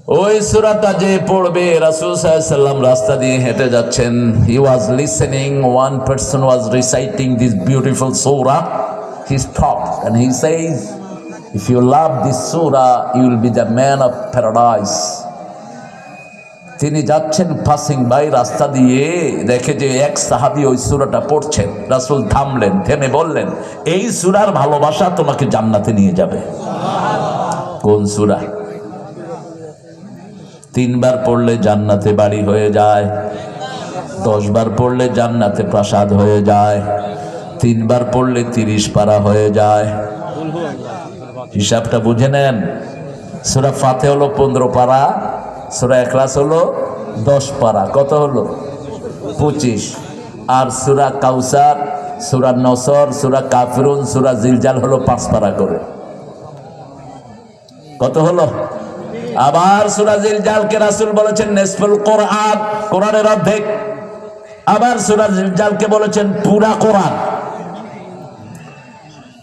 ওই সূরাটা যে পড়বে, রাসূল সাল্লাল্লাহু আলাইহি ওয়াসাল্লাম রাস্তা দিয়ে হেঁটে যাচ্ছেন, he was listening, one person was reciting this beautiful সূরা, he stopped and he says, if you love this সূরা you will be the man of paradise. তিনি যাচ্ছেন পাসিং বাই, রাস্তা দিয়ে দেখে যে এক সাহাবী ওই সূরাটা পড়ছেন। রাসূল থামলেন, থেমে বললেন, এই সূরার ভালোবাসা তোমাকে জান্নাতে নিয়ে যাবে। কোন সূরা? 3 বার পড়লে জান্নাতে বাড়ি হয়ে যায়, 10 বার পড়লে জান্নাতে প্রাসাদ হয়ে যায়, 3 বার পড়লে 30 পারা হয়ে যায়। হিসাবটা বুঝে নেন। সূরা ফাতিহা হলো 15 পারা, সূরা ইখলাস হলো 10 পারা, কত হলো? 25। আর সূরা কাউসার, সূরা নসর, সূরা কাফিরুন, সূরা জিলজাল হলো 5 পারা করে, কত হলো? আবার সূরা জিলজালকে রাসূল বলেছেন নিসফুল কোরআন, কোরআনের অর্ধেক। আবার সূরা জিলজালকে বলেছেন পুরা কোরআন।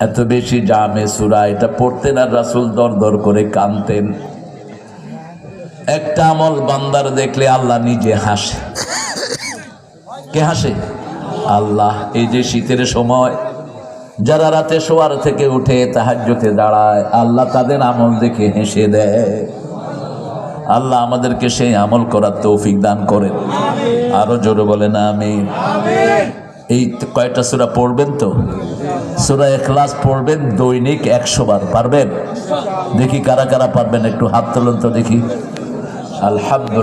এত বেশি জামে সূরা, এটা পড়তেন আর রাসূল দর দর করে কাঁদতেন। একটা আমল বান্দার দেখলে আল্লাহ নিজে হাসে। কে হাসে? আল্লাহ। এই যে শীতের সময় যারা রাতে শোয়ার থেকে উঠে তাহাজ্জুদে দাঁড়ায়, আল্লাহ তাদের আমল দেখে হেসে দেয়। আল্লাহ আমাদেরকে সেই আমল করার তৌফিক দান করেন। আরো জোরে বলেন আমিন। এই কয়টা সূরা পড়বেন তো? সূরা ইখলাস পড়বেন দৈনিক 100 বার, পারবেন? দেখি কারা কারা পারবেন, একটু হাত তোলেন তো দেখি। আলহামদুলিল্লাহ।